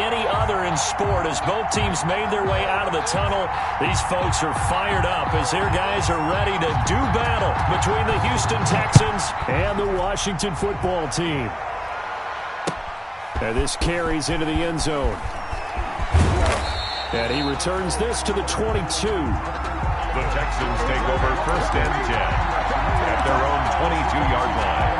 any other in sport. As both teams made their way out of the tunnel, these folks are fired up as their guys are ready to do battle between the Houston Texans and the Washington football team. And this carries into the end zone. And he returns this to the 22. The Texans take over 1st and 10 at their own 22-yard line.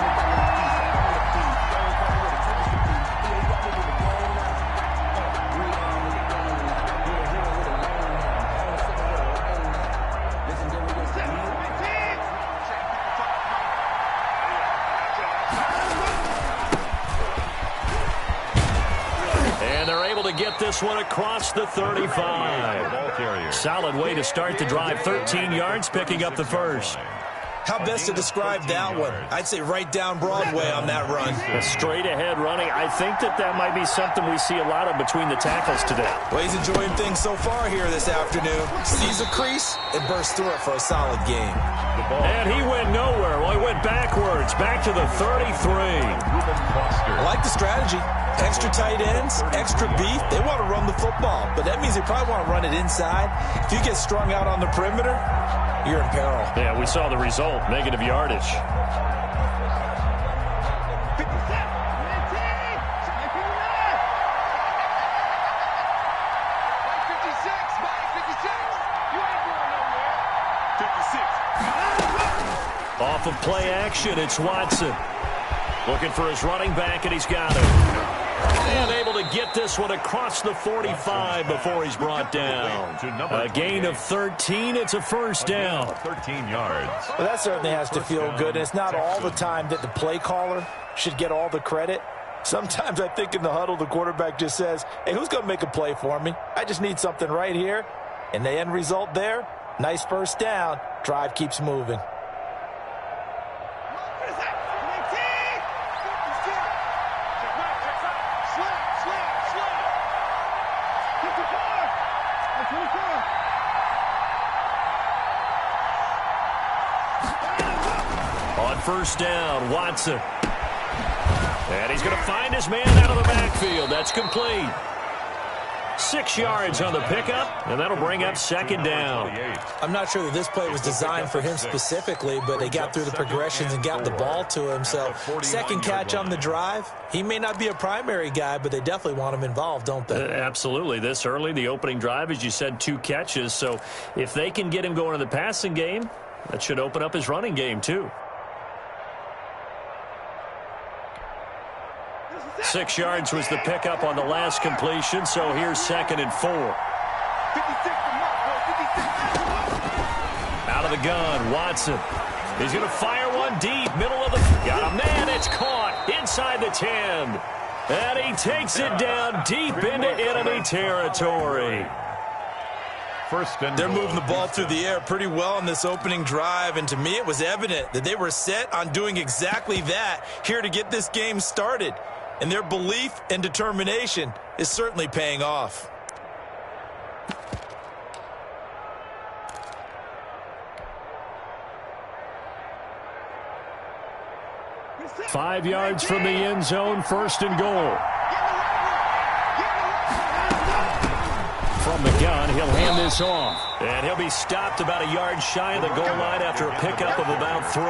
Get this one across the 35. Solid way to start the drive. 13 yards, picking up the first. How best to describe that one? I'd say right down Broadway on that run. Straight ahead running. I think that might be something we see a lot of between the tackles today. Well, he's enjoying things so far here this afternoon. Sees a crease and bursts through it for a solid game. And he went nowhere. Well, he went backwards, back to the 33. I like the strategy. Extra tight ends, extra beef. They want to run the football, but that means they probably want to run it inside. If you get strung out on the perimeter, you're in peril. Yeah, we saw the result, negative yardage. Off of play action, it's Watson. Looking for his running back, and he's got it. And able to get this one across the 45 before he's brought down. A gain of 13. It's a first down. 13 yards. Well, that certainly has to feel good. And it's not all the time that the play caller should get all the credit. Sometimes I think in the huddle, the quarterback just says, hey, who's going to make a play for me? I just need something right here. And the end result there, nice first down. Drive keeps moving. First down, Watson. And he's going to find his man out of the backfield. That's complete. 6 yards on the pickup, and that'll bring up second down. I'm not sure that this play was designed for him specifically, but they got through the progressions and got the ball to him. So second catch on the drive. He may not be a primary guy, but they definitely want him involved, don't they? Absolutely. This early, the opening drive, as you said, 2 catches. So if they can get him going in the passing game, that should open up his running game too. 6 yards was the pickup on the last completion, so here's 2nd and 4. Out of the gun, Watson. He's going to fire one deep, middle of the... Got a man, it's caught inside the 10. And he takes it down deep into enemy territory. They're moving the ball through the air pretty well on this opening drive, and to me it was evident that they were set on doing exactly that here to get this game started. And their belief and determination is certainly paying off. Five yards from the end zone, 1st and goal. From the gun, he'll hand this off. And he'll be stopped about a yard shy of the goal line after a pickup of about 3.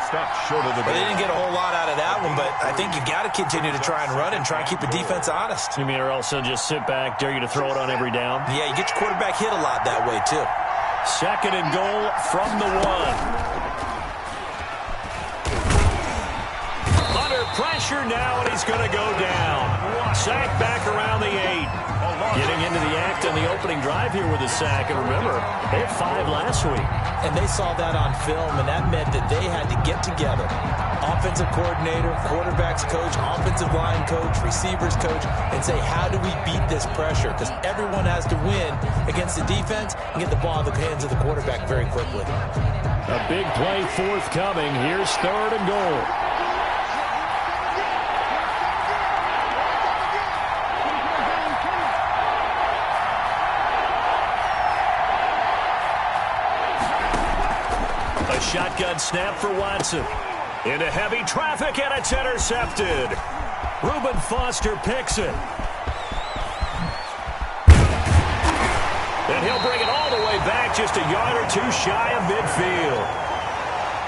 Stopped short of the They didn't get a whole lot out of that one, but I think you got to continue to try and run and try and keep the defense honest. You mean, or else they'll just sit back, dare you to throw it on every down? Yeah, you get your quarterback hit a lot that way, too. 2nd and goal from the 1. Under pressure now, and he's going to go down. Sack back around the 8. Getting into the act on the opening drive here with a sack. And remember, they had 5 last week. And they saw that on film, and that meant that they had to get together. Offensive coordinator, quarterbacks coach, offensive line coach, receivers coach, and say, how do we beat this pressure? Because everyone has to win against the defense and get the ball in the hands of the quarterback very quickly. A big play forthcoming. Here's 3rd and goal. A shotgun snap for Watson. Into heavy traffic, and it's intercepted. Reuben Foster picks it. And he'll bring it all the way back, just a yard or two shy of midfield.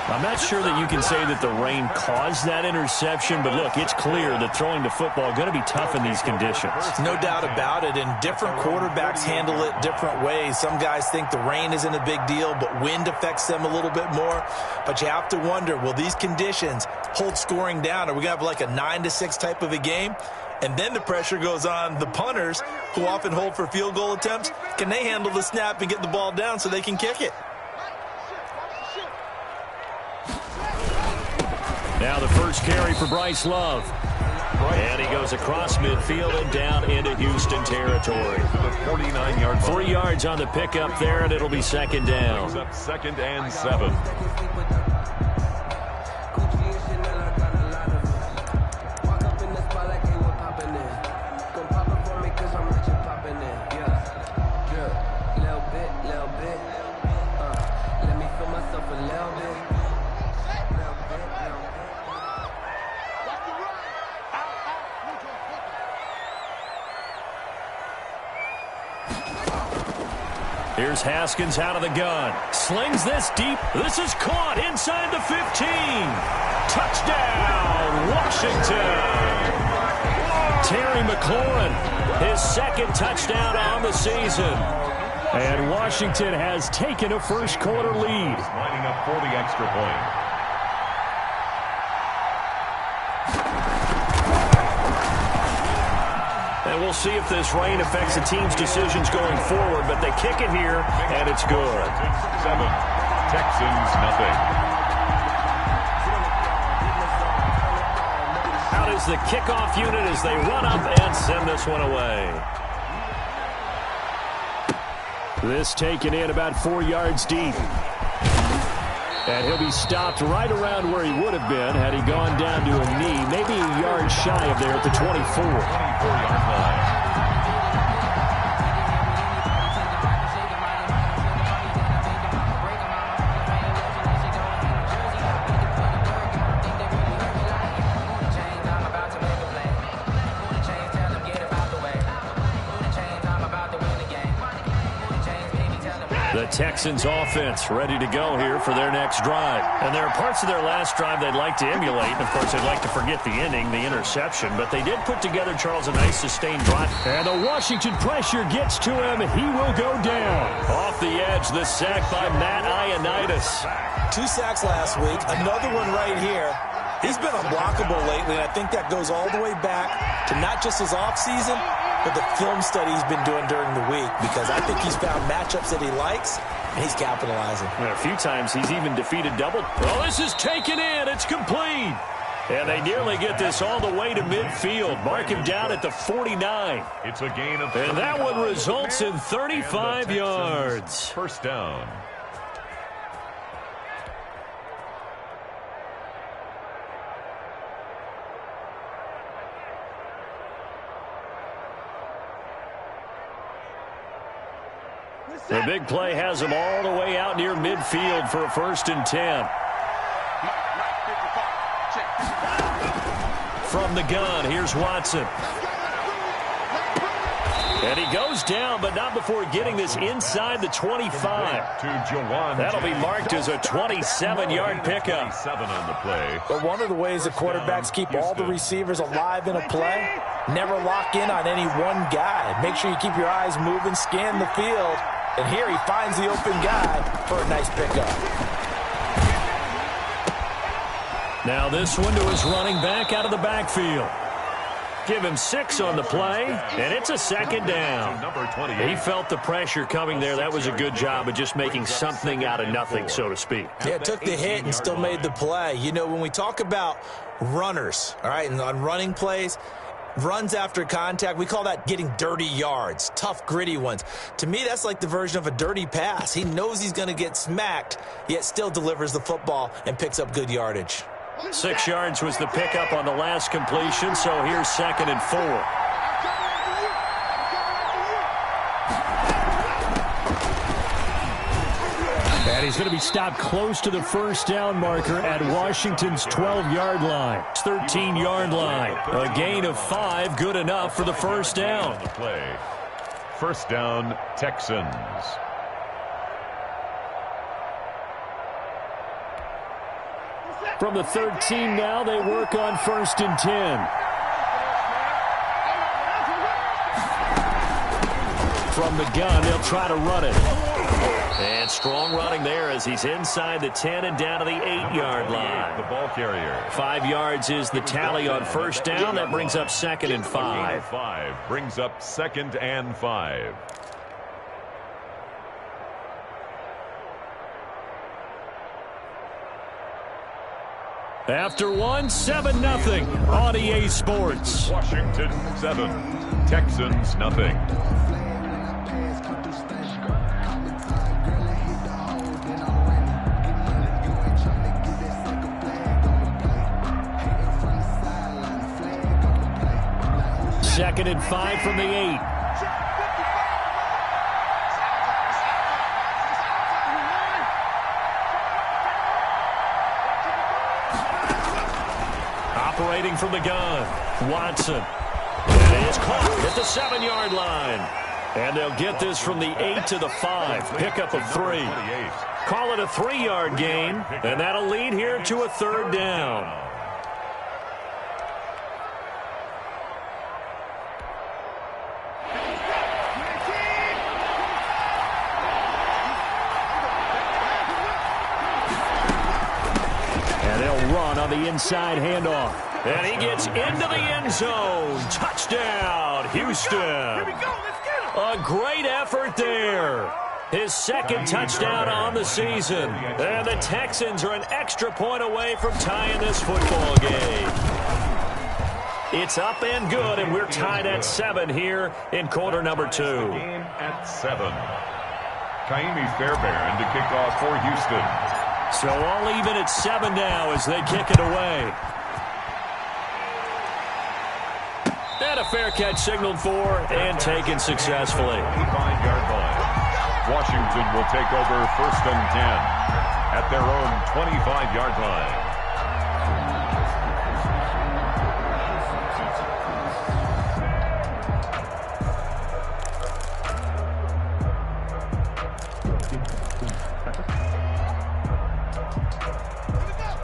I'm not sure that you can say that the rain caused that interception, but look, it's clear that throwing the football is going to be tough in these conditions. No doubt about it, and different quarterbacks handle it different ways. Some guys think the rain isn't a big deal, but wind affects them a little bit more. But you have to wonder, will these conditions hold scoring down? Are we going to have like a 9-6 type of a game? And then the pressure goes on the punters, who often hold for field goal attempts. Can they handle the snap and get the ball down so they can kick it? Now the first carry for Bryce Love. And he goes across midfield and down into Houston territory. 49-yard 3 yards on the pickup there, and it'll be second down. Up 2nd and 7. Here's Haskins out of the gun. Slings this deep. This is caught inside the 15. Touchdown, Washington. Terry McLaurin, his second touchdown on the season. And Washington has taken a first-quarter lead. Lining up for the extra point. And we'll see if this rain affects the team's decisions going forward, but they kick it here, and it's good. 7. Texans, nothing. Out is the kickoff unit as they run up and send this one away. This taken in about 4 yards deep. And he'll be stopped right around where he would have been had he gone down to a knee, maybe a yard shy of there at the 24. 24-yard line. The Texans offense ready to go here for their next drive. And there are parts of their last drive they'd like to emulate. And of course, they'd like to forget the ending, the interception. But they did put together, Charles, a nice sustained drive. And the Washington pressure gets to him. He will go down. Off the edge, the sack by Matt Ioannidis. 2 sacks last week, another one right here. He's been unblockable lately, and I think that goes all the way back to not just his offseason, but the film study he's been doing during the week, because I think he's found matchups that he likes, and he's capitalizing. And a few times he's even defeated double. Well, this is taken in. It's complete. And they nearly get this all the way to midfield. Mark him down at the 49. It's a gain of 35. And that one results in 35 yards. First down. The big play has him all the way out near midfield for a 1st and 10. From the gun, here's Watson. And he goes down, but not before getting this inside the 25. That'll be marked as a 27-yard pickup. 7 on the play. But one of the ways the quarterbacks keep all the receivers alive in a play, never lock in on any one guy. Make sure you keep your eyes moving, scan the field. And here he finds the open guy for a nice pickup. Now this one to his running back out of the backfield. Give him 6 on the play, and it's a 2nd down. He felt the pressure coming there. That was a good job of just making something out of nothing, so to speak. Yeah, took the hit and still made the play. You know, when we talk about runners, all right, and on running plays, runs after contact, we call that getting dirty yards, tough, gritty ones. To me, that's like the version of a dirty pass. He knows he's going to get smacked, yet still delivers the football and picks up good yardage. 6 yards was the pickup on the last completion, so here's 2nd and 4. And he's going to be stopped close to the first down marker at Washington's 12-yard line. 13-yard line. A gain of 5, good enough for the first down. First down, Texans. From the 13 now, they work on 1st and 10. From the gun, they'll try to run it. And strong running there as he's inside the 10 and down to the 8-yard line. The ball carrier. 5 yards is the tally on first down. That brings up 2nd and 5. 5 brings up 2nd and 5. After one, 7-0 on EA Sports. Washington 7, Texans nothing. Second and 5 from the 8. Operating from the gun, Watson. And it is caught at the 7-yard line. And they'll get this from the 8 to the 5. Pickup of 3. Call it a 3-yard gain, and that'll lead here to a 3rd down. The inside handoff. And he gets into the end zone. Touchdown, Houston. Here we go. Let's get him. A great effort there. His 2nd touchdown on the season. And the Texans are an extra point away from tying this football game. It's up and good, and we're tied at 7 here in quarter number 2. Game at 7. Kaimi Fairbairn to kick off for Houston. So all even at 7 now as they kick it away. And a fair catch signaled for and taken successfully. 5-yard line. Washington will take over 1st and 10 at their own 25-yard line.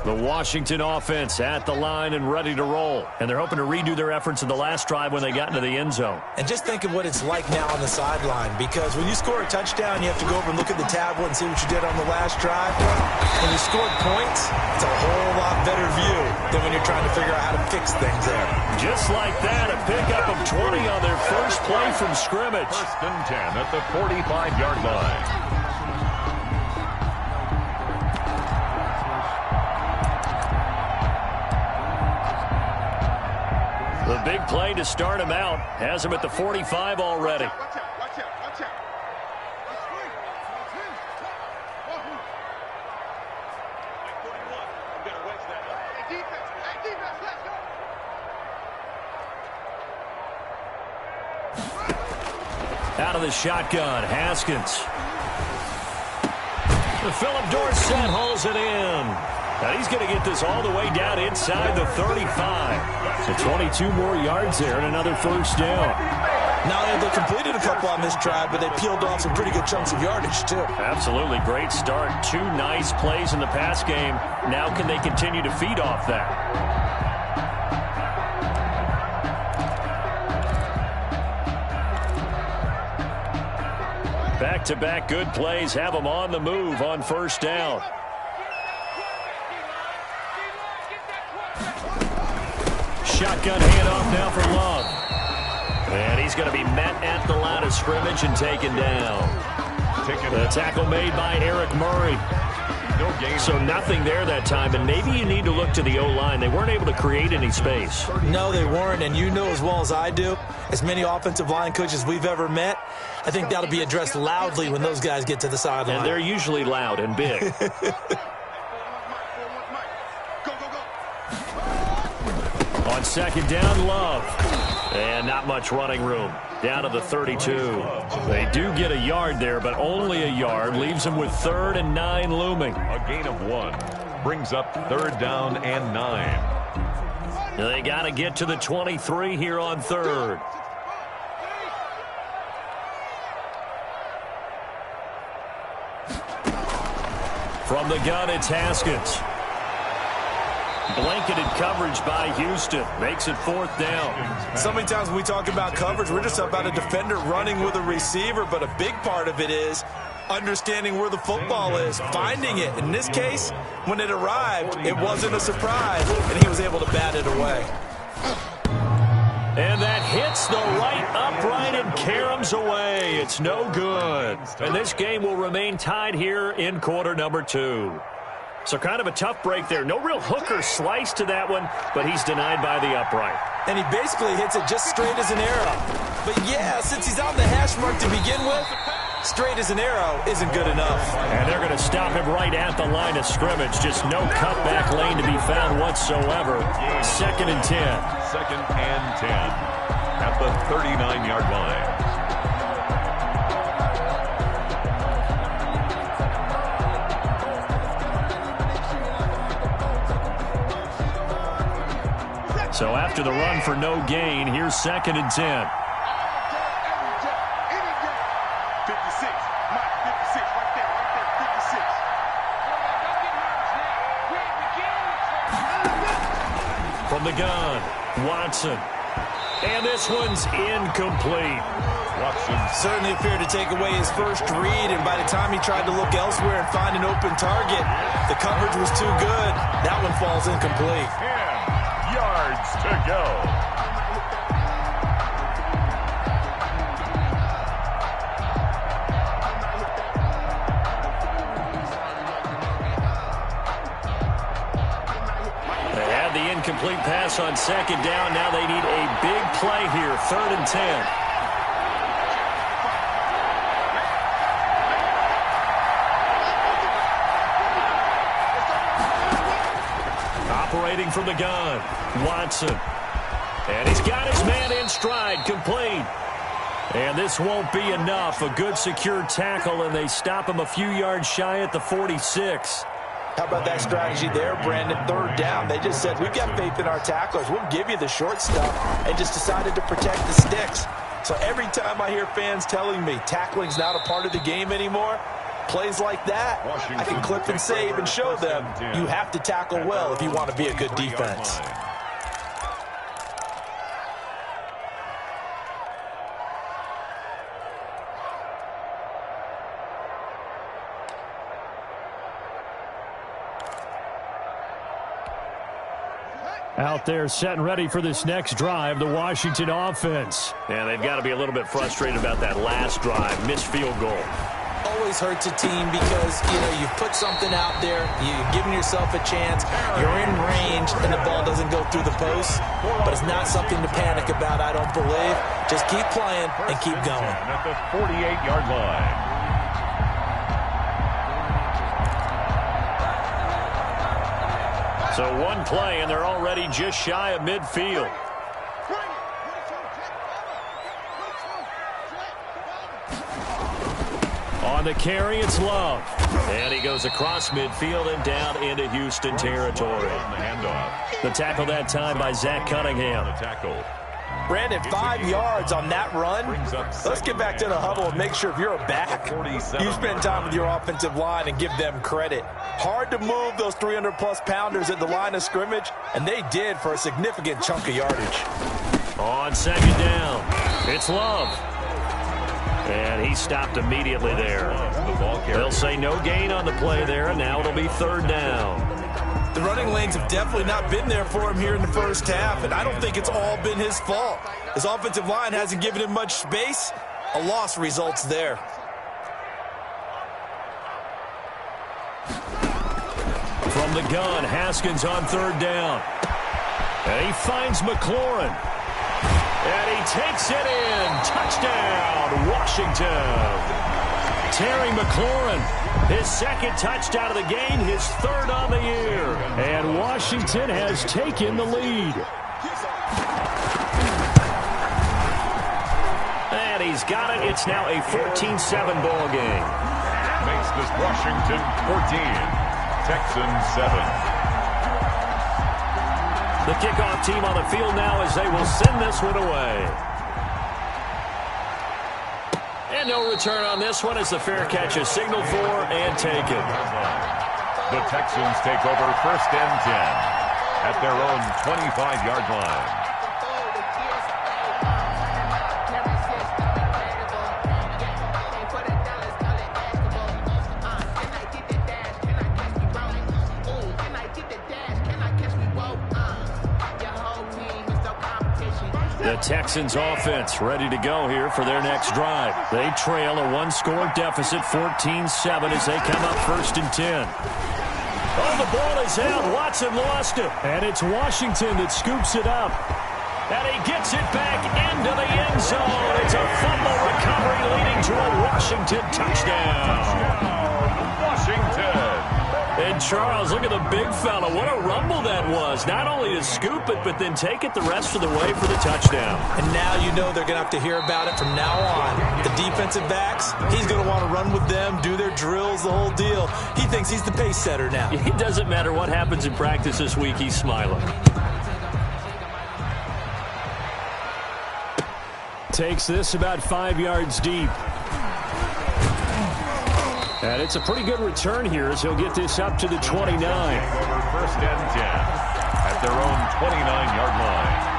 The Washington offense at the line and ready to roll. And they're hoping to redo their efforts in the last drive when they got into the end zone. And just think of what it's like now on the sideline, because when you score a touchdown, you have to go over and look at the tablet and see what you did on the last drive. When you scored points, it's a whole lot better view than when you're trying to figure out how to fix things there. Just like that, a pickup of 20 on their first play from scrimmage. 1st and 10 at the 45-yard line. The big play to start him out has him at the 45 already. Watch out. Out of the shotgun, Haskins. Philip Dorsett hauls it in. And he's going to get this all the way down inside the 35. So 22 more yards there and another first down. Now, they completed a couple on this drive, but they peeled off some pretty good chunks of yardage, too. Absolutely. Great start. 2 nice plays in the pass game. Now can they continue to feed off that? Back-to-back good plays have them on the move on first down. Shotgun handoff now for Love. And he's going to be met at the line of scrimmage and taken down. The tackle made by Eric Murray. So nothing there that time, and maybe you need to look to the O-line. They weren't able to create any space. No, they weren't, and you know as well as I do, as many offensive line coaches we've ever met, I think that'll be addressed loudly when those guys get to the sideline. And they're usually loud and big. On second down, Love. And not much running room. Down to the 32. They do get a yard there, but only a yard. Leaves them with 3rd and 9 looming. A gain of 1 brings up 3rd down and 9. They got to get to the 23 here on 3rd. From the gun, it's Haskins. Blanketed coverage by Houston. Makes it 4th down. So many times when we talk about coverage, we're just about a defender running with a receiver, but a big part of it is understanding where the football is, finding it. In this case, when it arrived, it wasn't a surprise, and he was able to bat it away. And that hits the right upright and caroms away. It's no good. And this game will remain tied here in quarter number 2. So kind of a tough break there. No real hook or slice to that one, but he's denied by the upright. And he basically hits it just straight as an arrow. But yeah, since he's on the hash mark to begin with, straight as an arrow isn't good enough. And they're going to stop him right at the line of scrimmage. Just no cutback lane to be found whatsoever. 2nd and 10. 2nd and 10 at the 39-yard line. So after the run for no gain, here's 2nd and 10. From the gun, Watson. And this one's incomplete. Watson certainly appeared to take away his first read, and by the time he tried to look elsewhere and find an open target, the coverage was too good. That one falls incomplete. 10 yards to go. Complete pass on 2nd down. Now they need a big play here. 3rd and 10. Operating from the gun, Watson. And he's got his man in stride, complete. And this won't be enough. A good secure tackle, and they stop him a few yards shy at the 46. How about that strategy there, Brandon? 3rd down. They just said, we've got faith in our tacklers. We'll give you the short stuff, and just decided to protect the sticks. So every time I hear fans telling me tackling's not a part of the game anymore, plays like that, I can clip and save and show them you have to tackle well if you want to be a good defense. Out there set and ready for this next drive, the Washington offense. And they've got to be a little bit frustrated about that last drive, missed field goal. Always hurts a team because, you've put something out there, you've given yourself a chance, you're in range, and the ball doesn't go through the post. But it's not something to panic about, I don't believe. Just keep playing and keep going. At the 48-yard line. So one play, and they're already just shy of midfield. On the carry, it's Love. And he goes across midfield and down into Houston territory. The tackle that time by Zach Cunningham. Brandon, 5 yards on that run. Let's get back to the huddle and make sure if you're a back, you spend time with your offensive line and give them credit. Hard to move those 300-plus pounders at the line of scrimmage, and they did for a significant chunk of yardage. On 2nd down, it's Love. And he stopped immediately there. They'll say no gain on the play there, and now it'll be 3rd down. The running lanes have definitely not been there for him here in the first half, and I don't think it's all been his fault. His offensive line hasn't given him much space. A loss results there. From the gun, Haskins on 3rd down. And he finds McLaurin. And he takes it in. Touchdown, Washington. Terry McLaurin, his 2nd touchdown of the game, his 3rd on the year. And Washington has taken the lead. And he's got it. It's now a 14-7 ball game. Makes this Washington 14, Texans 7. The kickoff team on the field now as they will send this one away. And no return on this one as the fair catch is signaled for and taken. The Texans take over 1st and 10 at their own 25-yard line. The Texans offense ready to go here for their next drive. They trail a one-score deficit, 14-7, as they come up 1st and 10. Oh, the ball is out. Watson lost it. And it's Washington that scoops it up. And he gets it back into the end zone. It's a fumble recovery leading to a Washington touchdown. Washington. And Charles, look at the big fella. What a rumble that was. Not only to scoop it, but then take it the rest of the way for the touchdown. And now you know they're going to have to hear about it from now on. The defensive backs, he's going to want to run with them, do their drills, the whole deal. He thinks he's the pace setter now. It doesn't matter what happens in practice this week, he's smiling. Takes this about 5 yards deep. And it's a pretty good return here as he'll get this up to the 29. Over 1st and 10 at their own 29-yard line.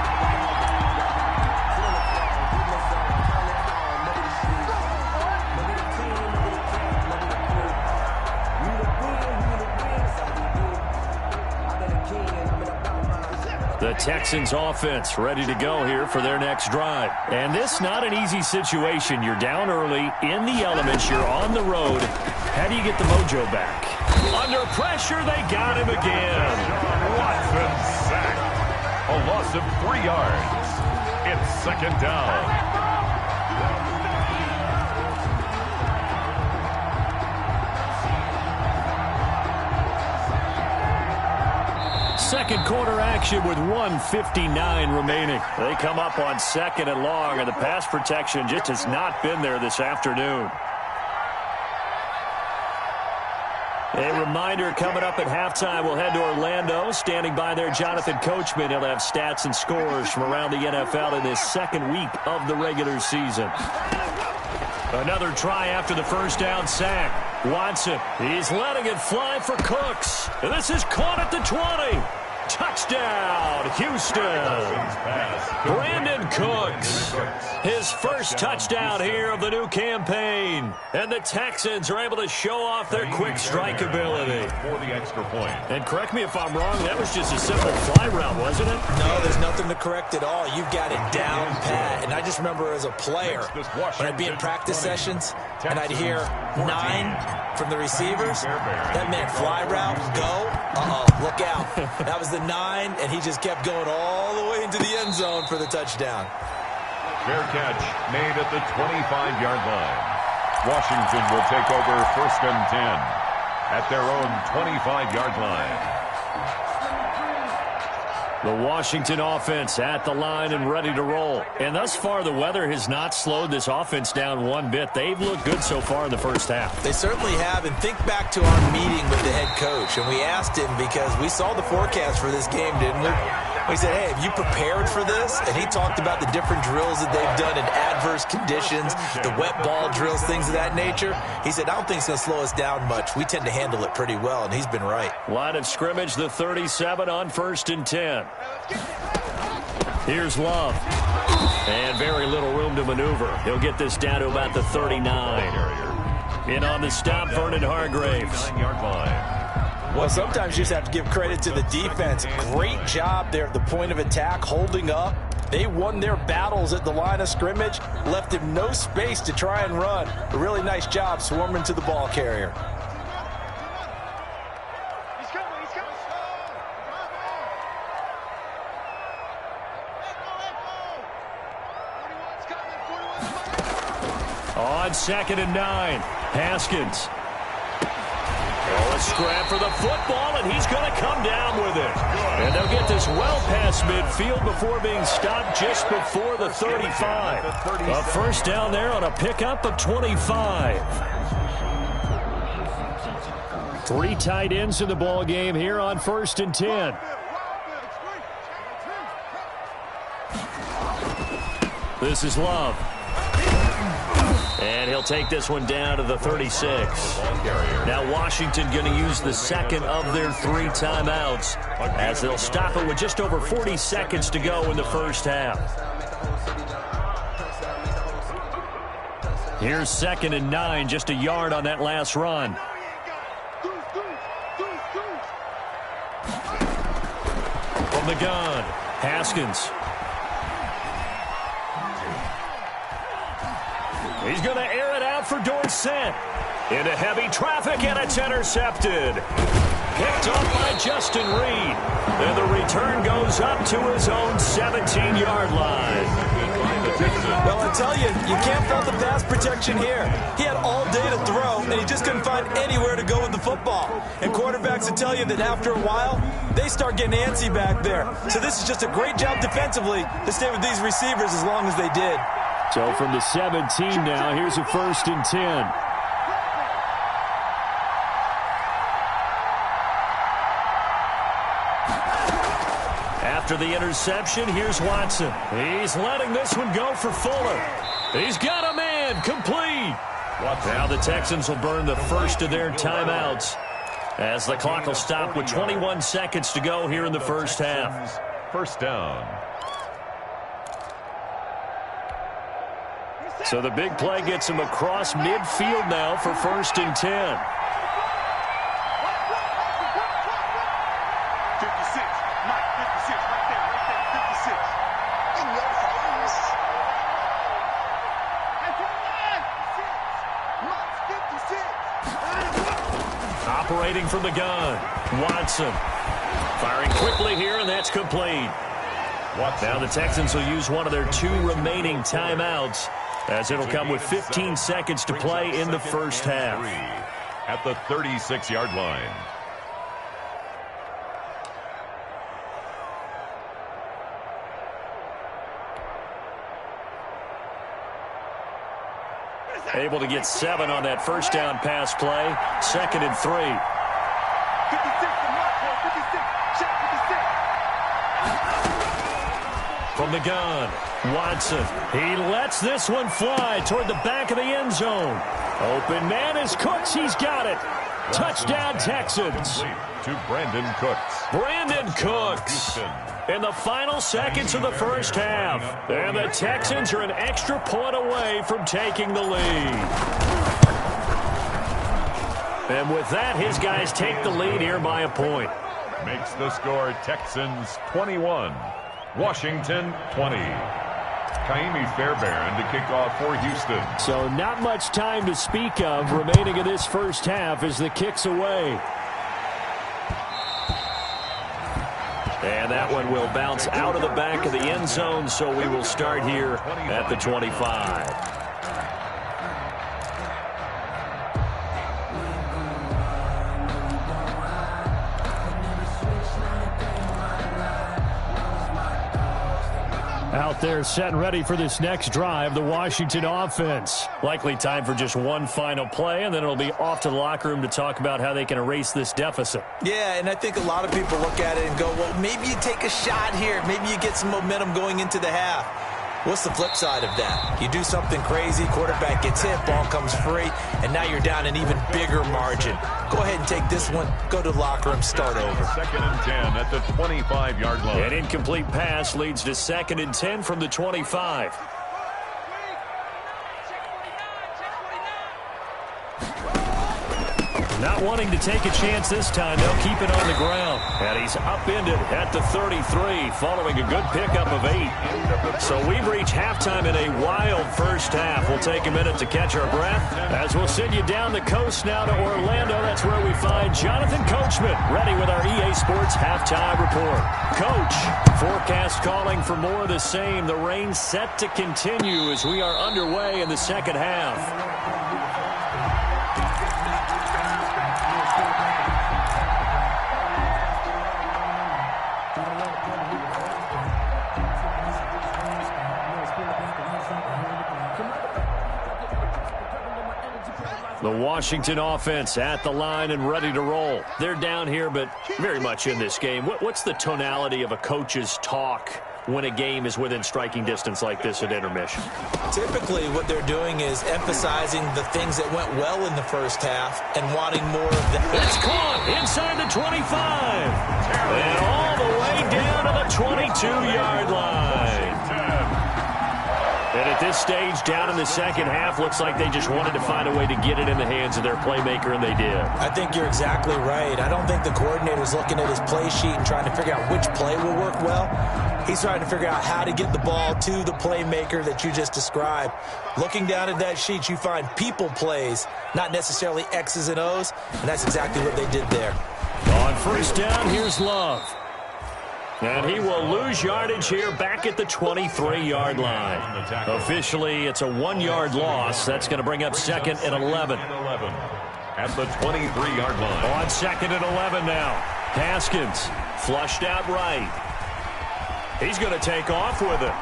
The Texans offense ready to go here for their next drive. And this not an easy situation. You're down early, in the elements, you're on the road. How do you get the mojo back? Under pressure, they got him again. Watson sacked. A loss of 3 yards. It's 2nd down. Second quarter action with 1:59 remaining. They come up on 2nd and long, and the pass protection just has not been there this afternoon. A reminder coming up at halftime, we'll head to Orlando. Standing by there, Jonathan Coachman. He'll have stats and scores from around the NFL in this 2nd week of the regular season. Another try after the first down sack. Watson, he's letting it fly for Cooks. This is caught at the 20. Touchdown, Houston. Brandon Cooks, his first touchdown here of the new campaign. And the Texans are able to show off their quick strike ability. For the extra point. And correct me if I'm wrong, that was just a simple fly route, wasn't it? No, there's nothing to correct at all. You've got it down pat. And I just remember as a player, when I'd be in practice sessions, and I'd hear 9 from the receivers, that meant fly route, go, look out. That was the 9, and he just kept going all the way into the end zone for the touchdown. Fair catch made at the 25-yard line. Washington will take over 1st and 10 at their own 25-yard line. The Washington offense at the line and ready to roll. And thus far, the weather has not slowed this offense down one bit. They've looked good so far in the first half. They certainly have. And think back to our meeting with the head coach. And we asked him because we saw the forecast for this game, didn't we? We said, hey, have you prepared for this? And he talked about the different drills that they've done in adverse conditions, the wet ball drills, things of that nature. He said, I don't think it's going to slow us down much. We tend to handle it pretty well, and he's been right. Line of scrimmage, the 37 on 1st and 10. Here's Love. And very little room to maneuver. He'll get this down to about the 39. In on the stop, Vernon Hargraves. 9-yard line. Well, sometimes you just have to give credit to the defense. Great job there at the point of attack, holding up. They won their battles at the line of scrimmage, left him no space to try and run. A really nice job swarming to the ball carrier. On 2nd and 9, Haskins. Oh, a scrap for the football, and he's going to come down with it. And they'll get this well past midfield before being stopped just before the 35. A first down there on a pickup of 25. 3 tight ends in the ball game here on 1st and 10. This is Love. And He'll take this one down to the 36. Now Washington going to use the second of their 3 timeouts as they'll stop it with just over 40 seconds to go in the first half. Here's 2nd and 9, just a yard on that last run. From the gun, Haskins. He's going to air it out for Dorsett. Into heavy traffic, and it's intercepted. Picked off by Justin Reed. And the return goes up to his own 17-yard line. Well, I tell you, you can't fault the pass protection here. He had all day to throw, and he just couldn't find anywhere to go with the football. And quarterbacks will tell you that after a while, they start getting antsy back there. So this is just a great job defensively to stay with these receivers as long as they did. So from the 17 now, here's a 1st and 10. After the interception, here's Watson. He's letting this one go for Fuller. He's got a man, complete. Now the Texans will burn the first of their timeouts as the clock will stop with 21 seconds to go here in the first half. First down. So the big play gets him across midfield now for 1st and 10. 56, Mike, 56, right there, 56. In your face. Mike, 56. Operating from the gun, Watson. Firing quickly here, and that's complete. Now the Texans will use one of their 2 remaining timeouts, as it'll come with 15 seconds to play in the first half. At the 36-yard line. Able to get 7 on that first down pass play. 2nd and 3. 56, shot 56. From the gun, Watson. He lets this one fly toward the back of the end zone. Open man is Cooks. He's got it. Touchdown, Texans. To Brandon Cooks. Brandon Cooks in the final seconds of the first half. And the Texans are an extra point away from taking the lead. And with that, his guys take the lead here by a point. Makes the score Texans 21. Washington 20. Kaimi Fairbairn to kick off for Houston. So not much time to speak of remaining in this first half as the kick's away. And that one will bounce out of the back of the end zone, so we will start here at the 25. Out there set and ready for this next drive, the Washington offense. Likely time for just one final play, and then it'll be off to the locker room to talk about how they can erase this deficit. Yeah, and I think a lot of people look at it and go, well, maybe you take a shot here. Maybe you get some momentum going into the half. What's the flip side of that? You do something crazy, quarterback gets hit, ball comes free, and now you're down an even bigger margin. Go ahead and take this one, go to the locker room, start over. 2nd and 10 at the 25-yard line. An incomplete pass leads to 2nd and 10 from the 25. Not wanting to take a chance this time, they'll keep it on the ground. And he's upended at the 33, following a good pickup of 8. So we've reached halftime in a wild first half. We'll take a minute to catch our breath as we'll send you down the coast now to Orlando. That's where we find Jonathan Coachman, ready with our EA Sports halftime report. Coach, forecast calling for more of the same. The rain set to continue as we are underway in the second half. The Washington offense at the line and ready to roll. They're down here, but very much in this game. What's the tonality of a coach's talk when a game is within striking distance like this at intermission? Typically, what they're doing is emphasizing the things that went well in the first half and wanting more of that. It's caught inside the 25. And all the way down to the 22-yard line. And at this stage, down in the second half, looks like they just wanted to find a way to get it in the hands of their playmaker, and they did. I think you're exactly right. I don't think the coordinator's looking at his play sheet and trying to figure out which play will work well. He's trying to figure out how to get the ball to the playmaker that you just described. Looking down at that sheet, you find people plays, not necessarily X's and O's, and that's exactly what they did there. On first down, here's Love. And he will lose yardage here back at the 23-yard line. Officially, it's a 1-yard loss. That's going to bring up second and 11. At the 23-yard line. On second and 11 now. Haskins flushed out right. He's going to take off with it.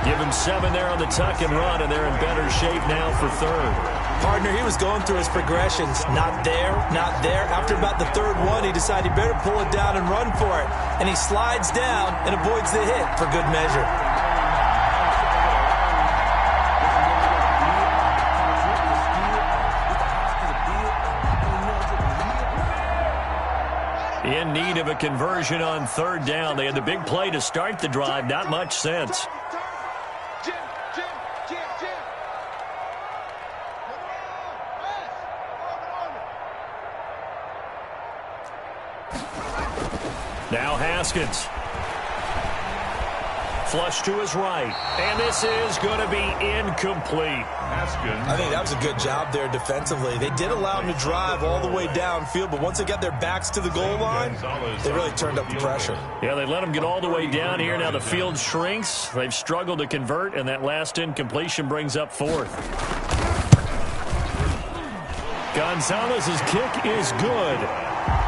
Give him 7 there on the tuck and run, and they're in better shape now for third. Partner, he was going through his progressions. Not there, not there. After about the third one, he decided he better pull it down and run for it. And he slides down and avoids the hit for good measure. In need of a conversion on third down. They had the big play to start the drive. Not much sense. Now Haskins. Flush to his right. And this is going to be incomplete. Haskins. I think that was a good job there defensively. They did allow him to drive all the way downfield, but once they got their backs to the goal line, they really turned up the pressure. Yeah, they let him get all the way down here. Now the field shrinks. They've struggled to convert, and that last incompletion brings up fourth. Gonzalez's kick is good.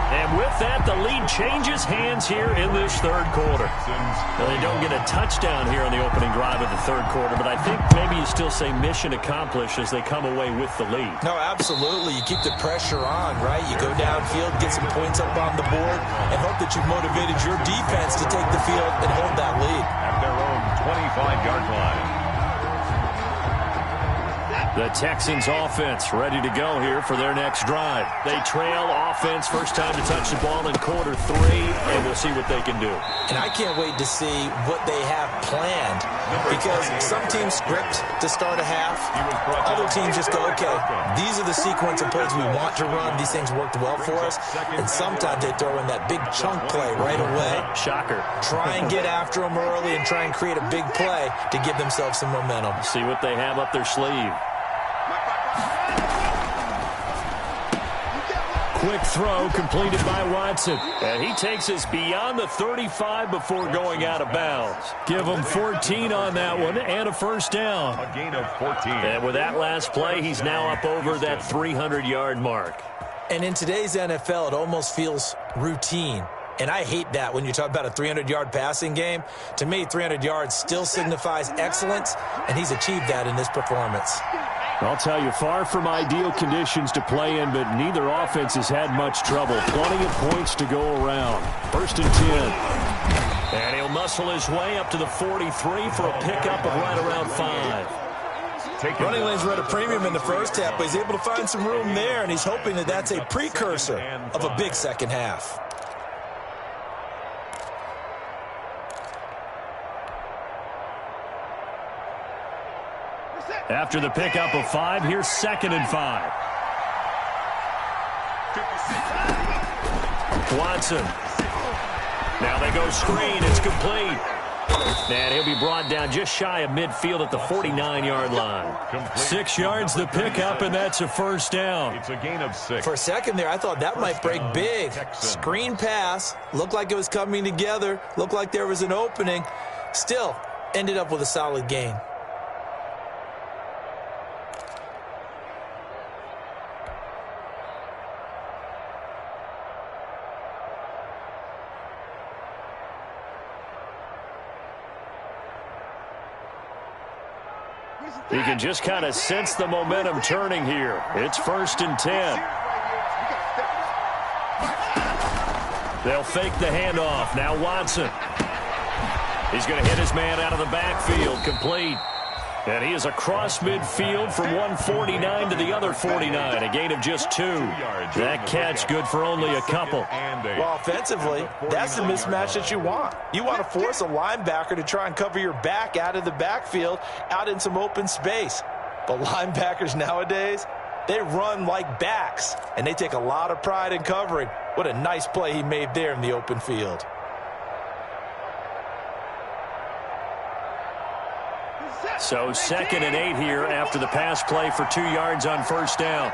And with that, the lead changes hands here in this third quarter. Now, they don't get a touchdown here on the opening drive of the third quarter, but I think maybe you still say mission accomplished as they come away with the lead. No, absolutely. You keep the pressure on, right? You go downfield, get some points up on the board, and hope that you've motivated your defense to take the field and hold that lead. At their own 25-yard line. The Texans offense ready to go here for their next drive. They trail offense, first time to touch the ball in quarter 3, and we'll see what they can do. And I can't wait to see what they have planned, because some teams script to start a half. Other teams just go, okay, these are the sequence of plays we want to run. These things worked well for us. And sometimes they throw in that big chunk play right away. Shocker. Try and get after them early and try and create a big play to give themselves some momentum. See what they have up their sleeve. Quick throw completed by Watson. And he takes us beyond the 35 before going out of bounds. Give him 14 on that one and a first down. A gain of 14. And with that last play, he's now up over that 300-yard mark. And in today's NFL, it almost feels routine. And I hate that when you talk about a 300-yard passing game. To me, 300 yards still signifies excellence, and he's achieved that in this performance. I'll tell you, far from ideal conditions to play in, but neither offense has had much trouble. Plenty of points to go around. First and 10. And he'll muscle his way up to the 43 for a pickup of right around 5. Running lanes were at a premium in the first half, but he's able to find some room there, and he's hoping that that's a precursor of a big second half. After the pickup of 5, here's second and 5. Watson. Now they go screen. It's complete. And he'll be brought down just shy of midfield at the 49-yard line. 6 yards the pickup, and that's a first down. It's a gain of 6. For a second there, I thought that might break big. Screen pass. Looked like it was coming together. Looked like there was an opening. Still, ended up with a solid gain. He can just kind of sense the momentum turning here. It's first and 10. They'll fake the handoff. Now Watson. He's going to hit his man out of the backfield, complete. And he is across midfield from 149 to the other 49, a gain of just 2. That catch good for only a couple. Well, offensively, that's the mismatch that you want. You want to force a linebacker to try and cover your back out of the backfield, out in some open space. But linebackers nowadays, they run like backs, and they take a lot of pride in covering. What a nice play he made there in the open field. So 2nd and 8 here after the pass play for 2 yards on first down.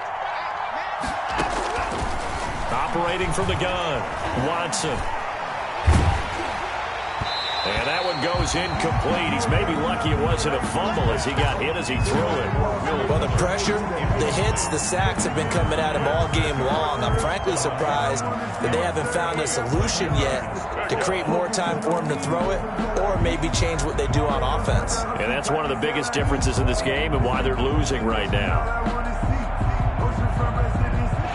Operating from the gun, Watson. And that one goes incomplete. He's maybe lucky it wasn't a fumble as he got hit as he threw it. Well, the pressure, the hits, the sacks have been coming at him all game long. I'm frankly surprised that they haven't found a solution yet to create more time for him to throw it or maybe change what they do on offense. And that's one of the biggest differences in this game and why they're losing right now.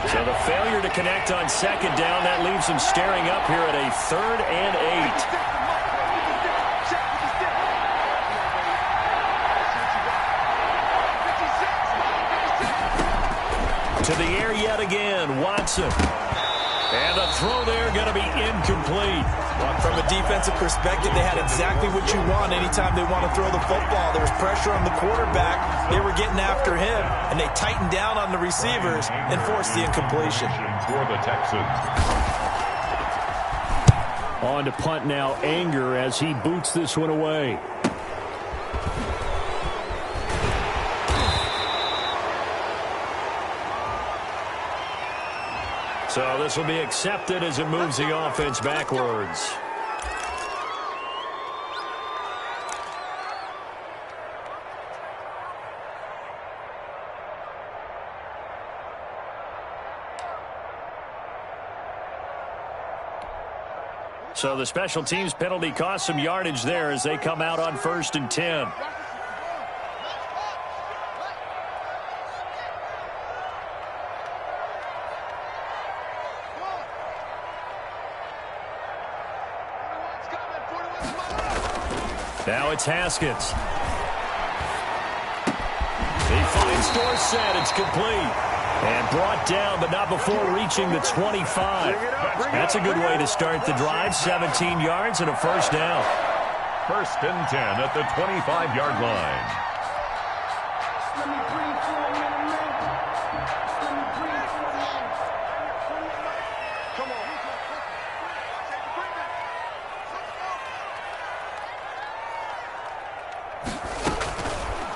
So the failure to connect on 2nd down, that leaves them staring up here at a 3rd and 8. To the air yet again, Watson. And the throw there going to be incomplete. Well, from a defensive perspective, they had exactly what you want anytime they want to throw the football. There was pressure on the quarterback. They were getting after him, and they tightened down on the receivers and forced the incompletion. For the Texans. On to punt now, Anger as he boots this one away. So this will be accepted as it moves the offense backwards. So the special teams penalty cost some yardage there as they come out on 1st and 10. Now it's Haskins. He finds Dorsett. It's complete. And brought down, but not before reaching the 25. That's a good way to start the drive. 17 yards and a first down. 1st and 10 at the 25-yard line.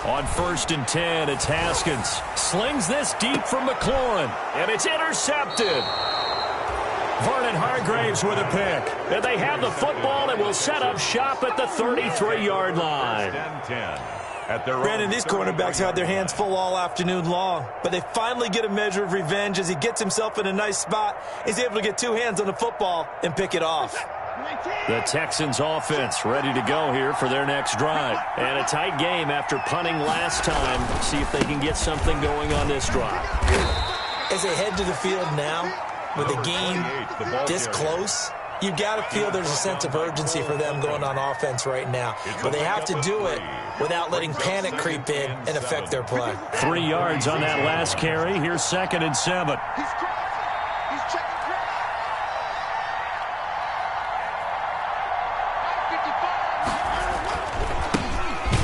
On 1st and 10, it's Haskins. Slings this deep from McLaurin, and it's intercepted. Vernon Hargraves with a pick. And they have the football and will set up shop at the 33-yard line. Brandon, these cornerbacks had their hands full all afternoon long, but they finally get a measure of revenge as he gets himself in a nice spot. He's able to get 2 hands on the football and pick it off. The Texans offense ready to go here for their next drive. And a tight game after punting last time. See if they can get something going on this drive. As they head to the field now, with the game this close, you got to feel there's a sense of urgency for them going on offense right now. But they have to do it without letting panic creep in and affect their play. 3 yards on that last carry. Here's 2nd and 7.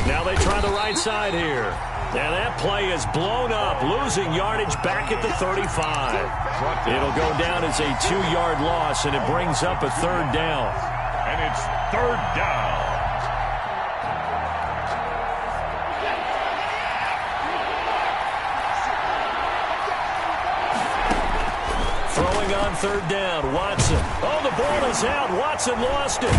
Now they try the right side here. And that play is blown up, losing yardage back at the 35. It'll go down as a 2-yard loss, and it brings up a 3rd down. And it's 3rd down. Throwing on 3rd down, Watson. Oh, the ball is out. Watson lost it.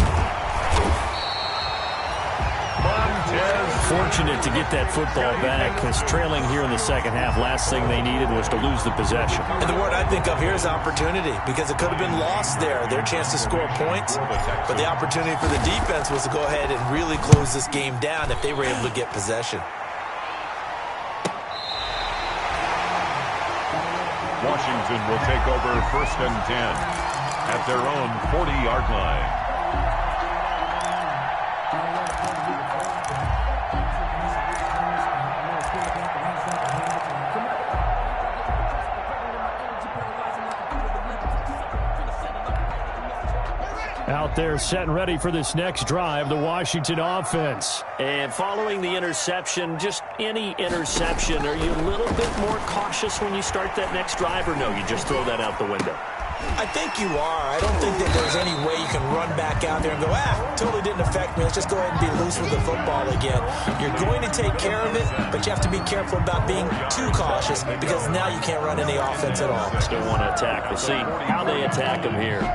Fortunate to get that football back because trailing here in the second half, last thing they needed was to lose the possession. And the word I think of here is opportunity because it could have been lost there, their chance to score points. But the opportunity for the defense was to go ahead and really close this game down if they were able to get possession. Washington will take over 1st and 10 at their own 40-yard line. Out there set and ready for this next drive, the Washington offense. And following the interception, just any interception, are you a little bit more cautious when you start that next drive, or no, you just throw that out the window? I think you are. I don't think that there's any way you can run back out there and go, totally didn't affect me. Let's just go ahead and be loose with the football again. You're going to take care of it, but you have to be careful about being too cautious because now you can't run any offense at all. Still want to attack. We'll see how they attack them here.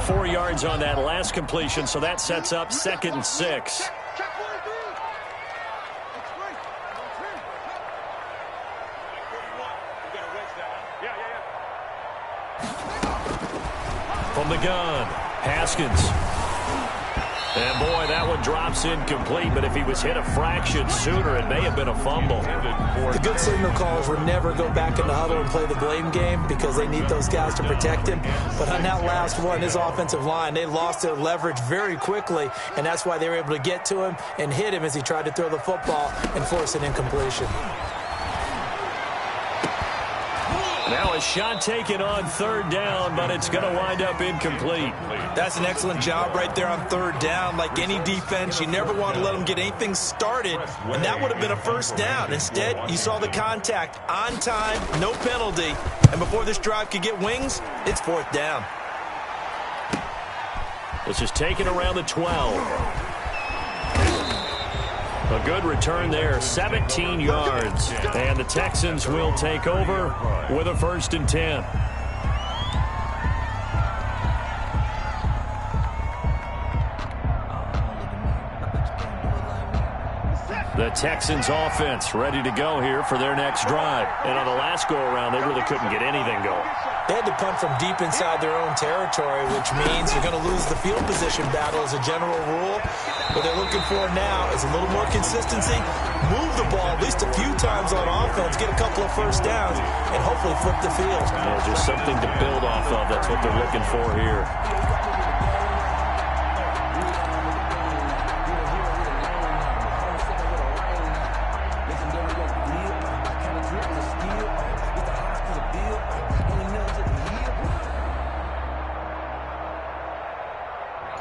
4 yards on that last completion, so that sets up 2nd and 6. From the gun, Haskins. And, boy, that one drops incomplete, but if he was hit a fraction sooner, it may have been a fumble. The good signal callers would never go back in the huddle and play the blame game because they need those guys to protect him. But on that last one, his offensive line, they lost their leverage very quickly, and that's why they were able to get to him and hit him as he tried to throw the football and force an incompletion. Now a shot taken on 3rd down, but it's going to wind up incomplete. That's an excellent job right there on 3rd down. Like any defense, you never want to let them get anything started, and that would have been a 1st down. Instead, you saw the contact on time, no penalty, and before this drive could get wings, it's 4th down. This is taken around the 12. A good return there, 17 yards. And the Texans will take over with a 1st and 10. The Texans offense ready to go here for their next drive. And on the last go-around, they really couldn't get anything going. They had to punt from deep inside their own territory, which means you're going to lose the field position battle as a general rule. What they're looking for now is a little more consistency, move the ball at least a few times on offense, get a couple of 1st downs, and hopefully flip the field. Yeah, just something to build off of. That's what they're looking for here.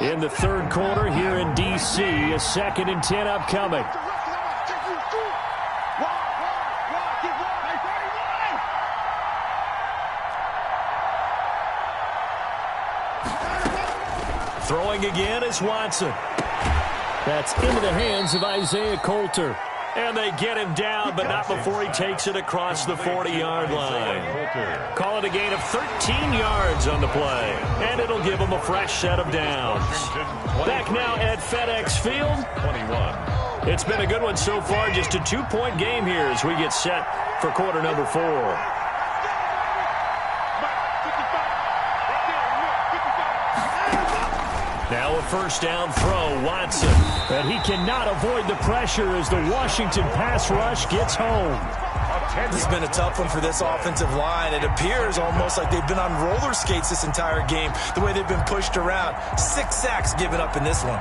In the 3rd quarter here in D.C., a 2nd and 10 upcoming. Throwing again is Watson. That's into the hands of Isaiah Coulter. And they get him down, but not before he takes it across the 40-yard line. Call it a gain of 13 yards on the play, and it'll give him a fresh set of downs. Back now at FedEx Field. 21. It's been a good one so far, just a 2-point game here as we get set for quarter number 4. Now a 1st down throw, Watson. But he cannot avoid the pressure as the Washington pass rush gets home. This has been a tough one for this offensive line. It appears almost like they've been on roller skates this entire game, the way they've been pushed around. 6 sacks given up in this one.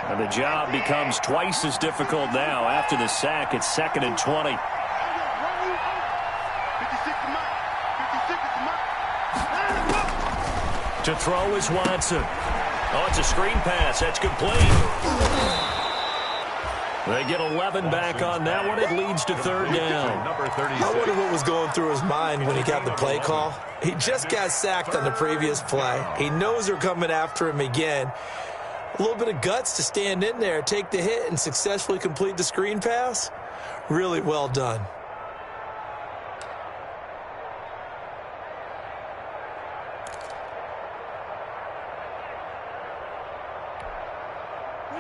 And the job becomes twice as difficult now. After the sack, it's 2nd and 20. To throw is Watson. Oh, it's a screen pass. That's complete. They get 11 back on that one. It leads to 3rd down. I wonder what was going through his mind when he got the play call. He just got sacked on the previous play. He knows they're coming after him again. A little bit of guts to stand in there, take the hit, and successfully complete the screen pass. Really well done.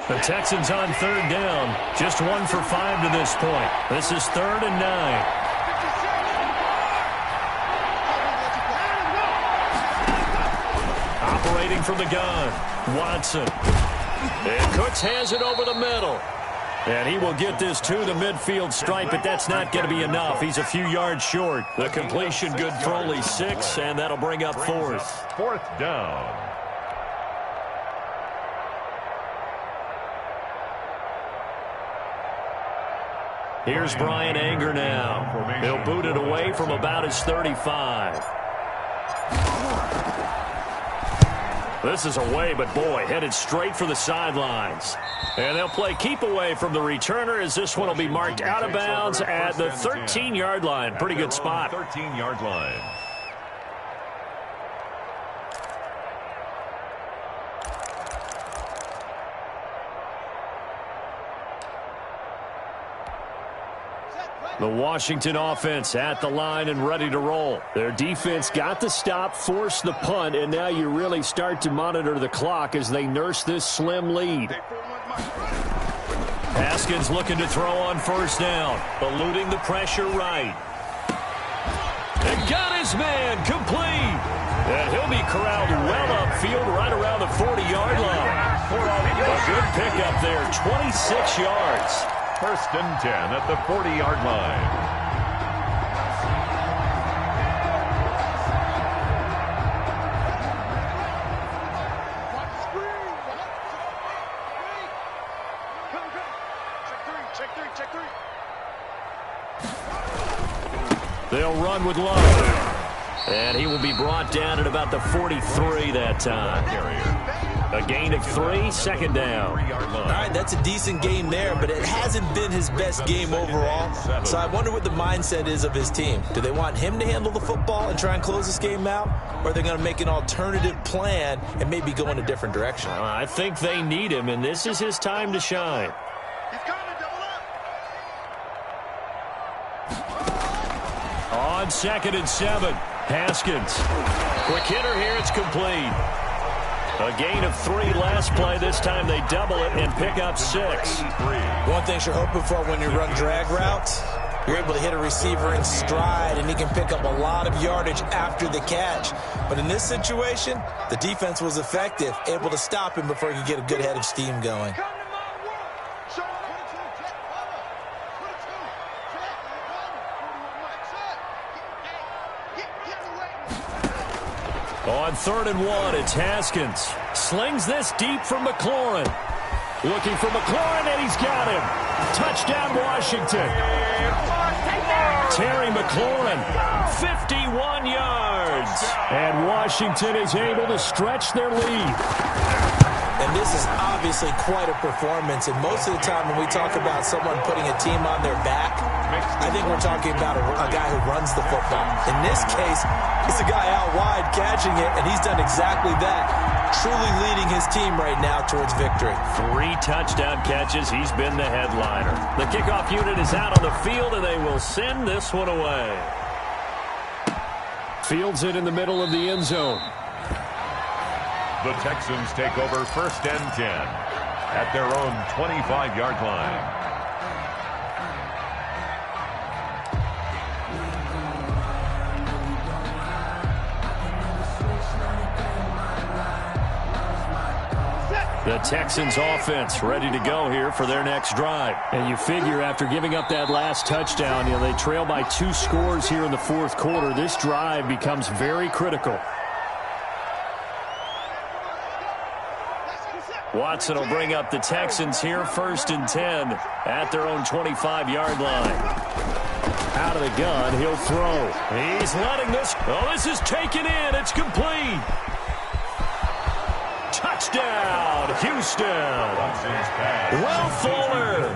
The Texans on 3rd down. Just 1 for 5 to this point. This is 3rd and 9. Operating from the gun, Watson. And Cooks has it over the middle. And he will get this to the midfield stripe, but that's not going to be enough. He's a few yards short. The completion good for only 6, and that'll bring up 4th. 4th down. Here's Brian Anger now. He'll boot it away from about his 35. This is away, but boy, headed straight for the sidelines. And they'll play keep away from the returner as this one will be marked out of bounds at the 13-yard line. Pretty good spot. 13-yard line. The Washington offense at the line and ready to roll. Their defense got the stop, forced the punt, and now you really start to monitor the clock as they nurse this slim lead. Haskins looking to throw on first down, eluding the pressure right. And got his man complete. And he'll be corralled well upfield right around the 40-yard line. A good pickup there, 26 yards. First and 10 at the 40-yard line. They'll run with Love. And he will be brought down at about the 43 that time. A gain of 3, second down. All right, that's a decent game there, but it hasn't been his best game overall. So I wonder what the mindset is of his team. Do they want him to handle the football and try and close this game out? Or are they going to make an alternative plan and maybe go in a different direction? I think they need him, and this is his time to shine. On 2nd and 7, Haskins. Quick hitter here, it's complete. A gain of 3 last play. This time they double it and pick up 6. One thing you're hoping for when you run drag routes, you're able to hit a receiver in stride, and he can pick up a lot of yardage after the catch. But in this situation, the defense was effective, able to stop him before he could get a good head of steam going. On 3rd and 1, it's Haskins. Slings this deep from McLaurin. Looking for McLaurin, and he's got him. Touchdown, Washington. Terry McLaurin, 51 yards. And Washington is able to stretch their lead. And this is obviously quite a performance. And most of the time when we talk about someone putting a team on their back, I think we're talking about a guy who runs the football. In this case, it's a guy out wide catching it, and he's done exactly that. Truly leading his team right now towards victory. 3 touchdown catches. He's been the headliner. The kickoff unit is out on the field, and they will send this one away. Fields it in the middle of the end zone. The Texans take over 1st and 10 at their own 25-yard line. The Texans offense ready to go here for their next drive. And you figure after giving up that last touchdown, they trail by 2 scores here in the 4th quarter. This drive becomes very critical. Watson will bring up the Texans here, 1st and 10 at their own 25-yard line. Out of the gun, he'll throw. He's letting this. Oh, this is taken in. It's complete. Touchdown, Houston. Will Fuller,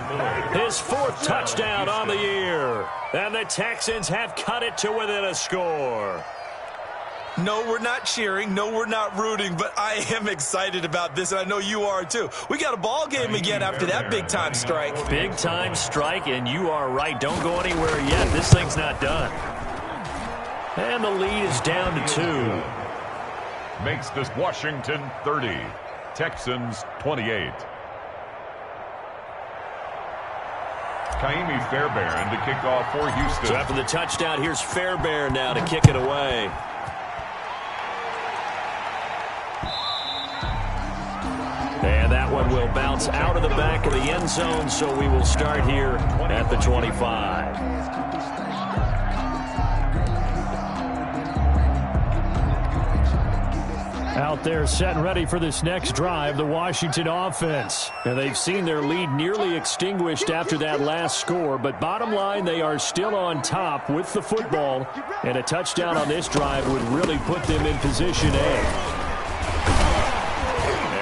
his 4th touchdown on the year. And the Texans have cut it to within a score. No, we're not cheering. No, we're not rooting, but I am excited about this, and I know you are too. We got a ball game again after that big-time strike. Big-time strike, and you are right. Don't go anywhere yet. This thing's not done. And the lead is down to 2. Makes this Washington 30, Texans 28. Kaimi Fairbairn to kick off for Houston. So after the touchdown, here's Fairbairn now to kick it away. And that one will bounce out of the back of the end zone, so we will start here at the 25. Out there set and ready for this next drive, the Washington offense. And they've seen their lead nearly extinguished after that last score, but bottom line, they are still on top with the football, and a touchdown on this drive would really put them in position A.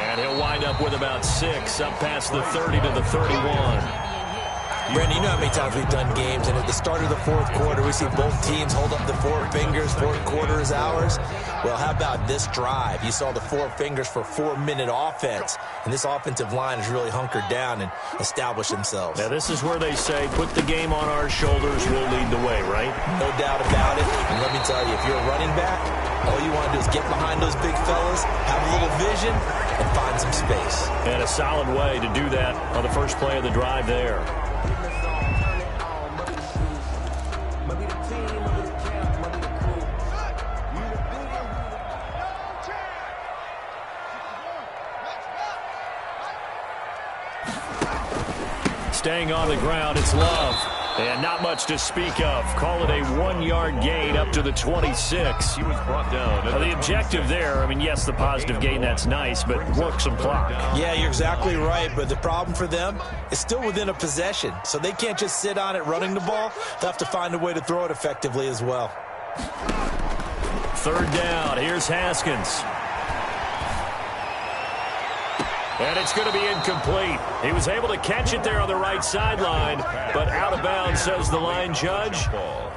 And he'll wind up with about 6, up past the 30 to the 31. Brandon, you know how many times we've done games, and at the start of the fourth quarter, we see both teams hold up the 4 fingers, fourth quarter is ours. Well, how about this drive? You saw the 4 fingers for 4-minute offense, and this offensive line has really hunkered down and established themselves. Now, this is where they say, put the game on our shoulders, we'll lead the way, right? No doubt about it, and let me tell you, if you're a running back, all you want to do is get behind those big fellas, have a little vision, and find some space. And a solid way to do that on the first play of the drive there. Staying on the ground, it's Love. And not much to speak of. Call it a 1-yard gain up to the 26. He was brought down. The objective there, I mean, yes, the positive gain, that's nice, but work some clock. Yeah, you're exactly right, but the problem for them is still within a possession, so they can't just sit on it running the ball. They'll have to find a way to throw it effectively as well. 3rd down, here's Haskins. And it's going to be incomplete. He was able to catch it there on the right sideline, but out of bounds, says the line judge.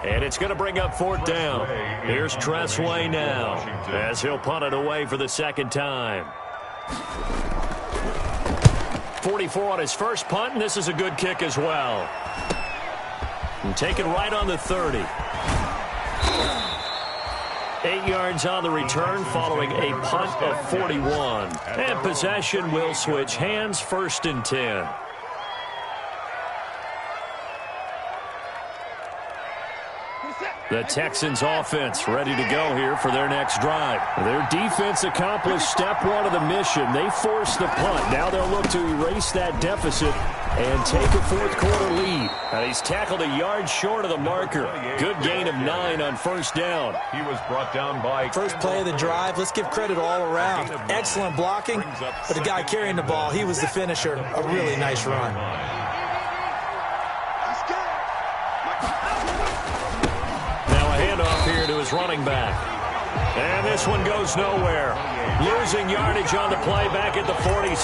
And it's going to bring up 4th down. Here's Tressway now, as he'll punt it away for the 2nd time. 44 on his first punt, and this is a good kick as well. And taken right on the 30. 8 yards on the return following a punt of 41. And possession will switch hands, 1st and 10. The Texans offense ready to go here for their next drive. Their defense accomplished step 1 of the mission. They forced the punt. Now they'll look to erase that deficit and take a 4th quarter lead. And he's tackled a yard short of the marker. Good gain of 9 on 1st down. He was brought down by... First play of the drive, let's give credit all around. Excellent blocking, but the guy carrying the ball, he was the finisher. A really nice run. Handoff here to his running back. And this one goes nowhere. Losing yardage on the play back at the 46.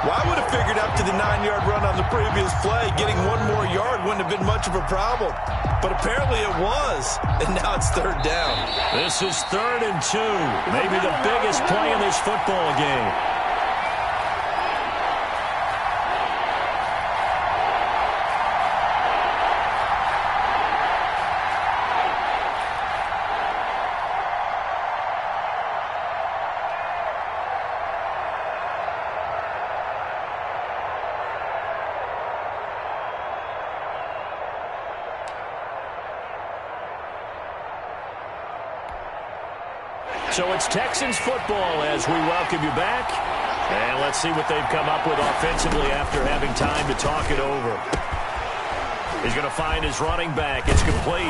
Well, I would have figured up to the 9-yard run on the previous play. Getting 1 more yard wouldn't have been much of a problem. But apparently it was. And now it's 3rd down. This is 3rd and 2. Maybe the biggest play in this football game. So it's Texans football as we welcome you back. And let's see what they've come up with offensively after having time to talk it over. He's going to find his running back. It's complete.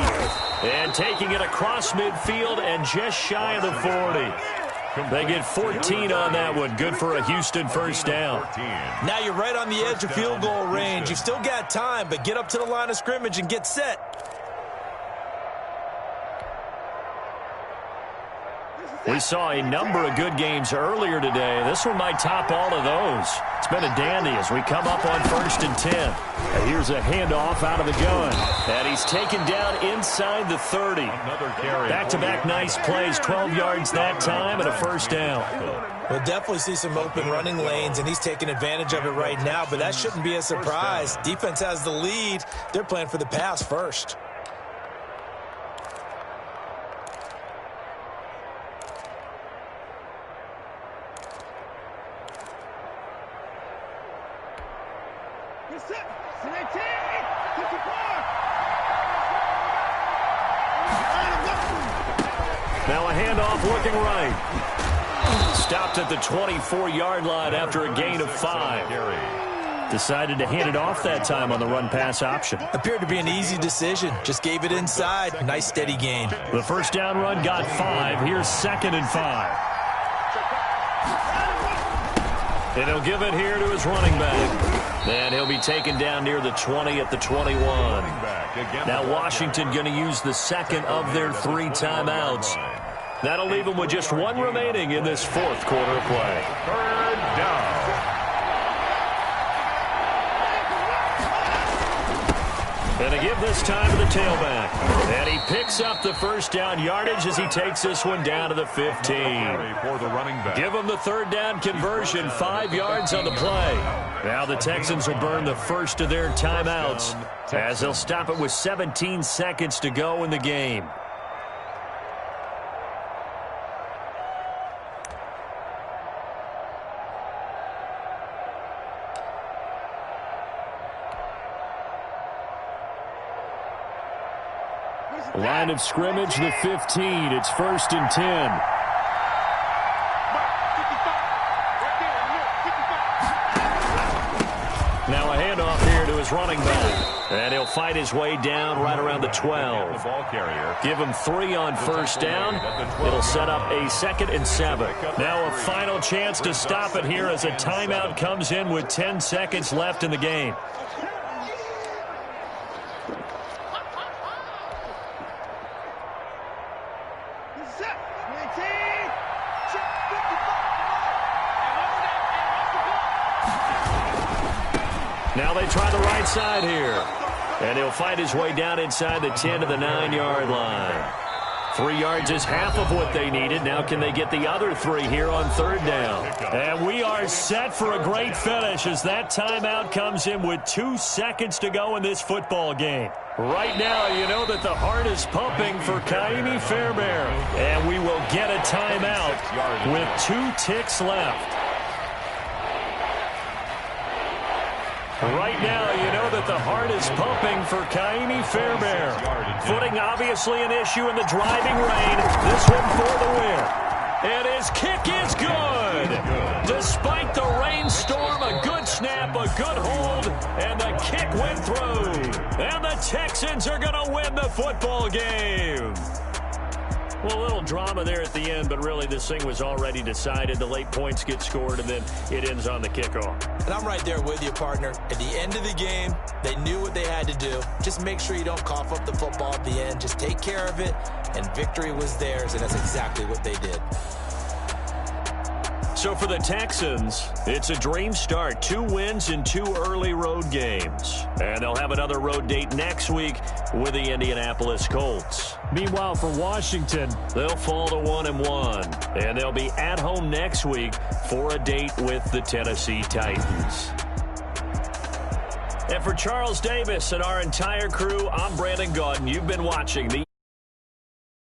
And taking it across midfield and just shy of the 40. They get 14 on that one. Good for a Houston 1st down. Now you're right on the edge of field goal range. You've still got time, but get up to the line of scrimmage and get set. We saw a number of good games earlier today. This one might top all of those. It's been a dandy as we come up on 1st and 10. And here's a handoff out of the gun. And he's taken down inside the 30. Back-to-back nice plays, 12 yards that time and a 1st down. We'll definitely see some open running lanes, and he's taking advantage of it right now, but that shouldn't be a surprise. Defense has the lead. They're playing for the pass first. Now a handoff looking right. Stopped at the 24-yard line after a gain of 5. Decided to hand it off that time on the run-pass option. Appeared to be an easy decision. Just gave it inside. Nice, steady gain. The first down run got 5. Here's 2nd and 5. And he'll give it here to his running back. And he'll be taken down near the 20 at the 21. Now Washington going to use the second of their 3 timeouts. That'll leave them with just 1 remaining in this 4th quarter of play. 3rd down. And a give this time to the tailback. And he picks up the first down yardage as he takes this one down to the 15. For the running back. Give him the 3rd down conversion, 5 yards on the play. Now the Texans will burn the first of their timeouts as they'll stop it with 17 seconds to go in the game. Line of scrimmage, the 15. It's 1st and 10. Now a handoff here to his running back. And he'll fight his way down right around the 12. The ball carrier. Give him 3 on first down. It'll set up a 2nd and 7. Now a final chance to stop it here as a timeout comes in with 10 seconds left in the game. Now they try the right side here. And he'll fight his way down inside the 10 to the 9-yard line. 3 yards is half of what they needed. Now can they get the other 3 here on 3rd down? And we are set for a great finish as that timeout comes in with 2 seconds to go in this football game. Right now, you know that the heart is pumping for Kaimi Fairbairn. And we will get a timeout with 2 ticks left. Right now, you know that the heart is pumping for Kaimi Fairbairn. Footing obviously an issue in the driving rain. This one for the win. And his kick is good. Despite the rainstorm, a good snap, a good hold, and the kick went through. And the Texans are going to win the football game. Well, a little drama there at the end, but really this thing was already decided. The late points get scored, and then it ends on the kickoff. And I'm right there with you, partner. At the end of the game, they knew what they had to do. Just make sure you don't cough up the football at the end. Just take care of it, and victory was theirs, and that's exactly what they did. So for the Texans, it's a dream start. 2 wins in 2 early road games. And they'll have another road date next week with the Indianapolis Colts. Meanwhile, for Washington, they'll fall to 1-1. And they'll be at home next week for a date with the Tennessee Titans. And for Charles Davis and our entire crew, I'm Brandon Gaudin. You've been watching the